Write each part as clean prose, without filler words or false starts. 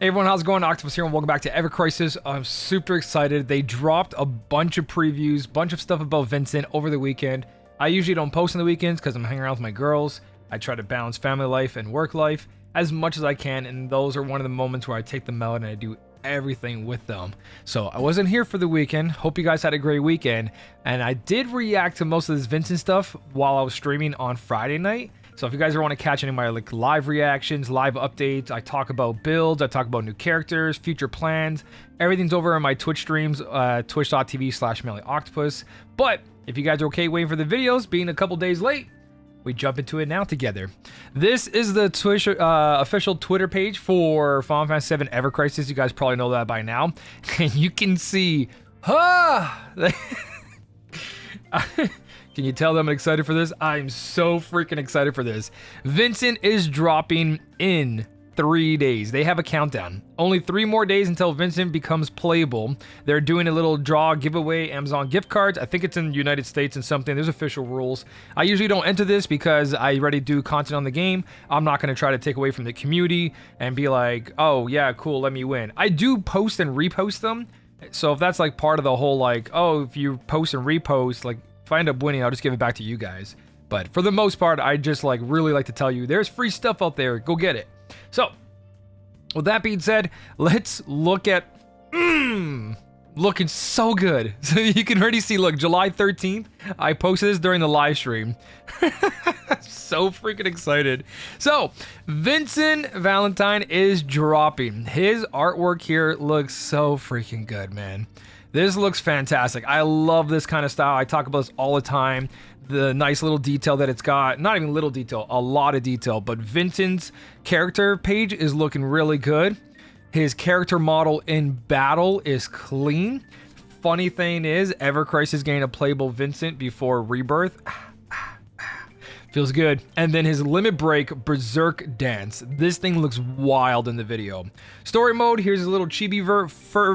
Hey everyone, how's it going? Octopus here and welcome back to evercrisis. I'm super excited. They dropped a bunch of previews, bunch of stuff about Vincent over the weekend. I usually don't post on the weekends because I'm hanging around with my girls. I try to balance family life and work life as much as I can, and those are one of the moments where I take them out and I do everything with them. So I wasn't here for the weekend. Hope you guys had a great weekend, and I did react to most of this Vincent stuff while I was streaming on Friday night. So if you guys want to catch any of my live reactions, live updates, I talk about builds, I talk about new characters, future plans, everything's over on my Twitch streams, twitch.tv/SmellyOctopus. But if you guys are okay waiting for the videos, being a couple days late, we jump into it now together. This is the Twitch official Twitter page for Final Fantasy VII evercrisis. You guys probably know that by now. And you can see, can you tell them I'm excited for this? I'm so freaking excited for this. Vincent is dropping in 3 days. They have a countdown. Only 3 more days until Vincent becomes playable. They're doing a little draw giveaway, Amazon gift cards. I think it's in the United States and something. There's official rules. I usually don't enter this because I already do content on the game. I'm not going to try to take away from the community and be like, oh yeah, cool, let me win. I do post and repost them. So if that's like part of the whole like, oh, if you post and repost, like if I end up winning, I'll just give it back to you guys. But for the most part, I just like really like to tell you there's free stuff out there. Go get it. So with that being said, let's look at looking so good. So you can already see, look, July 13th, I posted this during the live stream. So freaking excited. So Vincent Valentine is dropping. His artwork here looks so freaking good, man. This looks fantastic. I love this kind of style. I talk about this all the time. The nice little detail that it's got. Not even little detail, a lot of detail. But Vincent's character page is looking really good. His character model in battle is clean. Funny thing is, evercrisis gained a playable Vincent before Rebirth. Feels good. And then his limit break berserk dance. This thing looks wild in the video. Story mode, here's a little chibi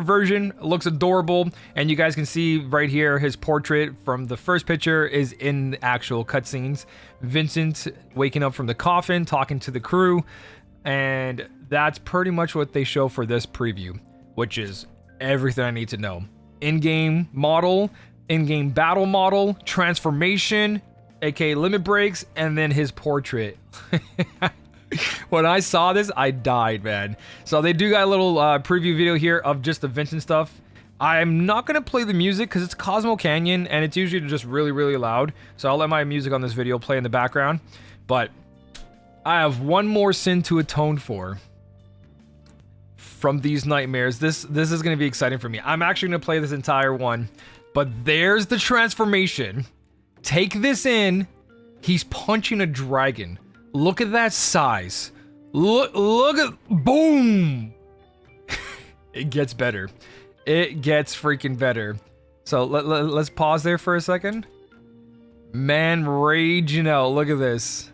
version. Looks adorable. And you guys can see right here his portrait from the first picture is in the actual cutscenes. Vincent waking up from the coffin, talking to the crew. And that's pretty much what they show for this preview, which is everything I need to know. In-game model, in-game battle model, transformation, aka limit breaks, and then his portrait. When I saw this, I died, man. So they do got a little preview video here of just the Vincent stuff. I'm not gonna play the music because it's Cosmo Canyon and it's usually just really, really loud. So I'll let my music on this video play in the background. But I have one more sin to atone for from these nightmares. This is gonna be exciting for me. I'm actually gonna play this entire one, but there's the transformation. Take this in. He's punching a dragon. Look at that size. Look at, boom. It gets better. It gets freaking better. So let's pause there for a second. Man, raging out. Look at this.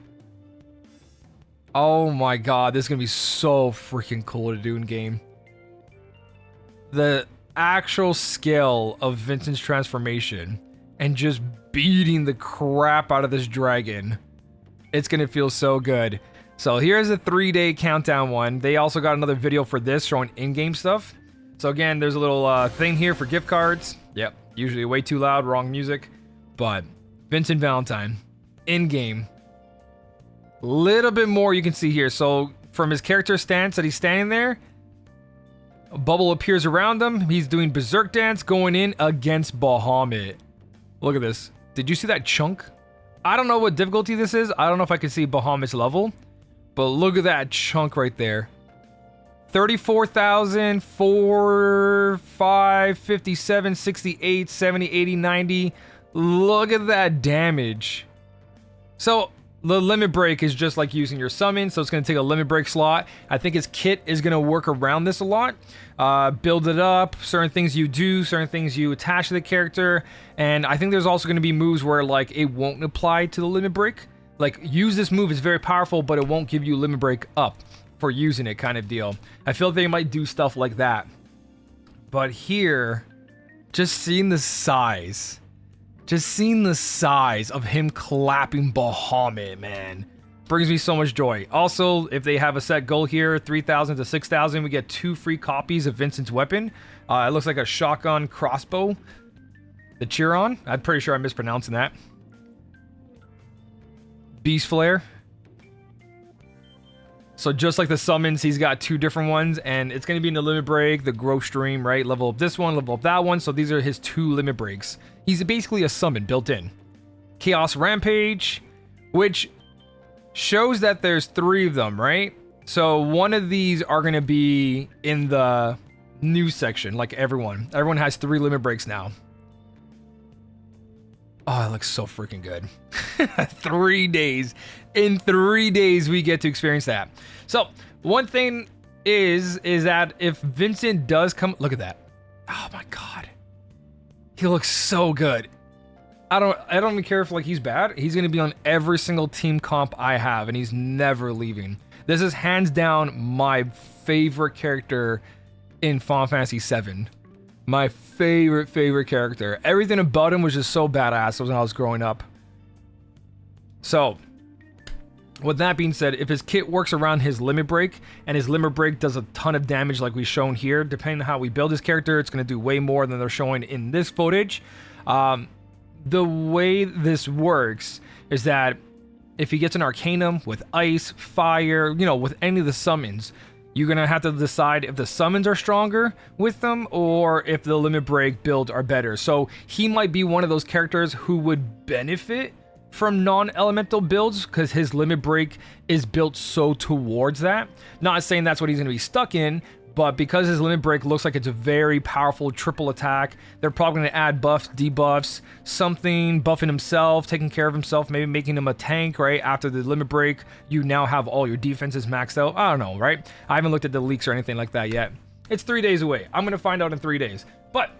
Oh my god, this is gonna be so freaking cool to do in game. The actual scale of Vincent's transformation and just beating the crap out of this dragon. It's gonna feel so good. So here's a 3-day countdown one. They also got another video for this showing in-game stuff. So again, there's a little thing here for gift cards. Yep, usually way too loud, wrong music. But Vincent Valentine, in-game. Little bit more you can see here. So from his character stance that he's standing there, a bubble appears around him. He's doing berserk dance going in against Bahamut. Look at this. Did you see that chunk? I don't know what difficulty this is. I don't know if I can see Bahamut's level, but look at that chunk right there. 34,000, 4, 5, 57, 68, 70, 80, 90. Look at that damage. So the limit break is just like using your summon, so it's going to take a limit break slot. I think his kit is going to work around this a lot. Build it up, certain things you do, certain things you attach to the character, and I think there's also going to be moves where like it won't apply to the limit break. Like use this move, it's very powerful, but it won't give you limit break up for using it kind of deal. I feel they might do stuff like that. But here, just seeing the size of him clapping Bahamut, man. brings me so much joy. Also, if they have a set goal here, 3,000 to 6,000, we get 2 free copies of Vincent's weapon. It looks like a shotgun crossbow. The Chiron. I'm pretty sure I'm mispronouncing that. Beast Flare. So just like the summons, he's got 2 different ones, and it's going to be in the limit break, the growth stream, right? Level up this one, level up that one. So these are his 2 limit breaks. He's basically a summon built in. Chaos Rampage, which shows that there's 3 of them, right? So one of these are going to be in the news section, like everyone. Everyone has 3 limit breaks now. Oh, it looks so freaking good. 3 days. In 3 days, we get to experience that. So, one thing is that if Vincent does come... Look at that. Oh my god. He looks so good. I don't even care if like he's bad. He's going to be on every single team comp I have, and he's never leaving. This is hands down my favorite character in Final Fantasy VII. My favorite character. Everything about him was just so badass when I was growing up. So, with that being said, if his kit works around his limit break, and his limit break does a ton of damage like we've shown here, depending on how we build his character, it's going to do way more than they're showing in this footage. The way this works is that if he gets an Arcanum with ice, fire, you know, with any of the summons, you're going to have to decide if the summons are stronger with them or if the limit break builds are better. So he might be one of those characters who would benefit from non-elemental builds because his limit break is built so towards that. Not saying that's what he's going to be stuck in, but because his limit break looks like it's a very powerful triple attack, they're probably going to add buffs, debuffs, something, buffing himself, taking care of himself, maybe making him a tank, right? After the limit break, you now have all your defenses maxed out. I don't know, right? I haven't looked at the leaks or anything like that yet. It's 3 days away. I'm going to find out in 3 days. But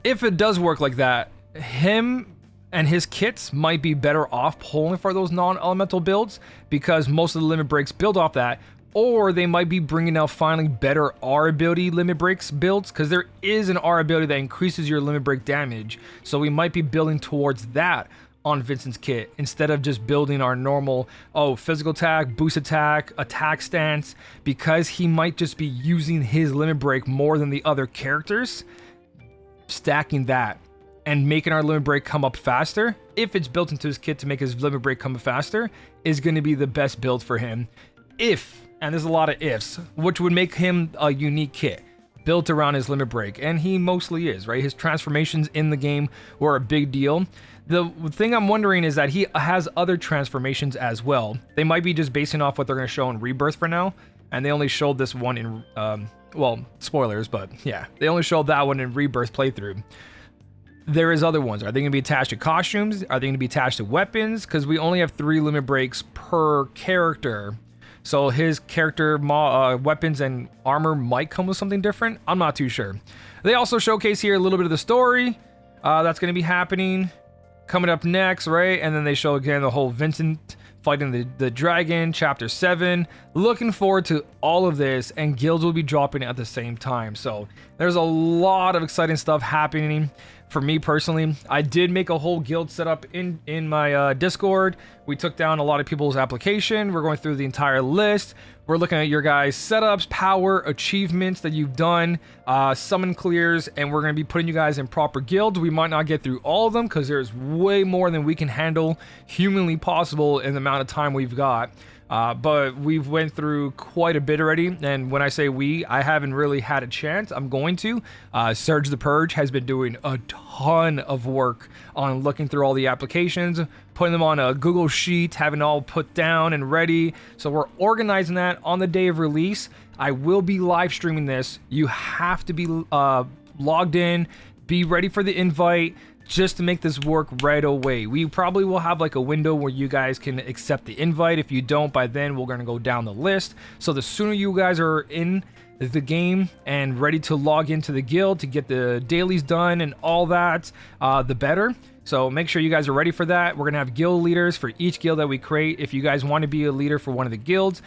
if it does work like that, him and his kits might be better off pulling for those non-elemental builds because most of the limit breaks build off that. Or they might be bringing out finally better R ability limit breaks builds because there is an R ability that increases your limit break damage. So we might be building towards that on Vincent's kit instead of just building our normal, physical attack, boost attack, attack stance, because he might just be using his limit break more than the other characters. Stacking that and making our limit break come up faster, if it's built into his kit to make his limit break come up faster, is going to be the best build for him. If, and there's a lot of ifs, which would make him a unique kit built around his limit break, and he mostly is, right? His transformations in the game were a big deal. The thing I'm wondering is that he has other transformations as well. They might be just basing off what they're going to show in Rebirth for now, and they only showed this one in, spoilers, but yeah, they only showed that one in Rebirth playthrough. There is other ones. Are they going to be attached to costumes? Are they going to be attached to weapons? Because we only have 3 limit breaks per character. So his character weapons and armor might come with something different. I'm not too sure. They also showcase here a little bit of the story that's going to be happening coming up next, right? And then they show again the whole Vincent fighting the dragon, chapter 7. Looking forward to all of this, and guilds will be dropping at the same time. So there's a lot of exciting stuff happening. For me personally, I did make a whole guild setup in my Discord. We took down a lot of people's application. We're going through the entire list. We're looking at your guys' setups, power, achievements that you've done, summon clears, and we're going to be putting you guys in proper guilds. We might not get through all of them because there's way more than we can handle humanly possible in the amount of time we've got. But we've went through quite a bit already, and when I say we, I haven't really had a chance. I'm going to. Surge the Purge has been doing a ton of work on looking through all the applications, putting them on a Google Sheet, having it all put down and ready. So we're organizing that on the day of release. I will be live streaming this. You have to be logged in, be ready for the invite, just to make this work right away. We probably will have like a window where you guys can accept the invite. If you don't, by then we're gonna go down the list. So the sooner you guys are in the game and ready to log into the guild to get the dailies done and all that, the better. So make sure you guys are ready for that. We're gonna have guild leaders for each guild that we create. If you guys want to be a leader for one of the guilds,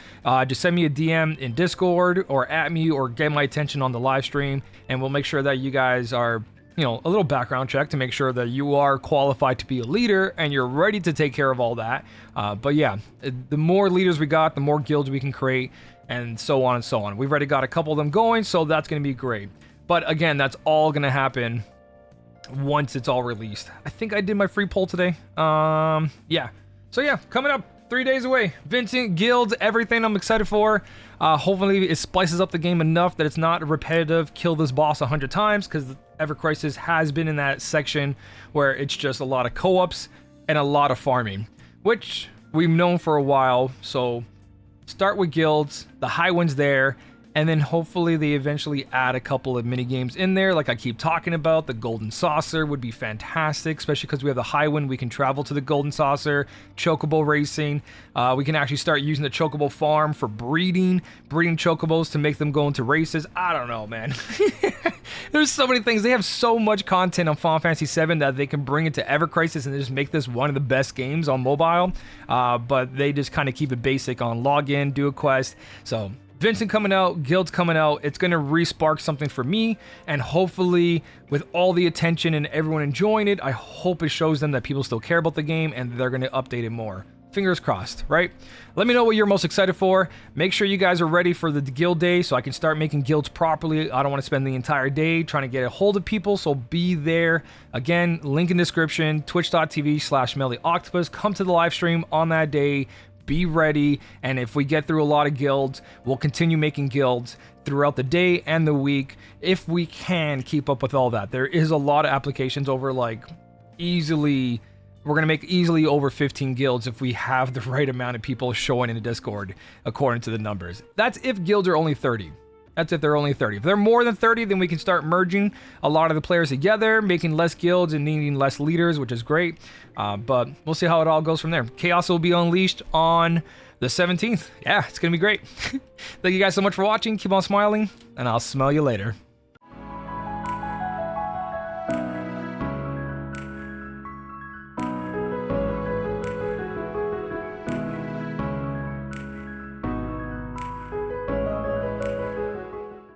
just send me a DM in Discord or at me or get my attention on the live stream, and we'll make sure that you guys are you know, a little background check to make sure that you are qualified to be a leader and you're ready to take care of all that. But yeah, the more leaders we got, the more guilds we can create, and so on and so on. We've already got a couple of them going, so that's going to be great. But again, that's all going to happen once it's all released. I think I did my free poll today. Yeah. So yeah, coming up 3 days away. Vincent, guilds, everything I'm excited for. Hopefully it splices up the game enough that it's not repetitive, kill this boss 100 times, because evercrisis has been in that section where it's just a lot of co-ops and a lot of farming, which we've known for a while. So start with guilds, the high ones there, and then hopefully they eventually add a couple of mini games in there, like I keep talking about. The Golden Saucer would be fantastic, especially because we have the high wind. We can travel to the Golden Saucer, chocobo racing. We can actually start using the chocobo farm for breeding chocobos to make them go into races. I don't know, man. There's so many things. They have so much content on Final Fantasy VII that they can bring into evercrisis and just make this one of the best games on mobile. But they just kind of keep it basic on login, do a quest. So Vincent coming out, guilds coming out, it's going to re-spark something for me, and hopefully with all the attention and everyone enjoying it, I hope it shows them that people still care about the game and they're going to update it more. Fingers crossed, right? Let me know what you're most excited for. Make sure you guys are ready for the guild day so I can start making guilds properly. I don't want to spend the entire day trying to get a hold of people, so be there. Again, link in description, twitch.tv/SmellyOctopus. Come to the live stream on that day. Be ready, and if we get through a lot of guilds, we'll continue making guilds throughout the day and the week if we can keep up with all that. There is a lot of applications over, like, easily, we're going to make easily over 15 guilds if we have the right amount of people showing in the Discord according to the numbers. That's if guilds are only 30. That's if they're only 30. If they're more than 30, then we can start merging a lot of the players together, making less guilds and needing less leaders, which is great. But we'll see how it all goes from there. Chaos will be unleashed on the 17th. Yeah, it's going to be great. Thank you guys so much for watching. Keep on smiling, and I'll smell you later.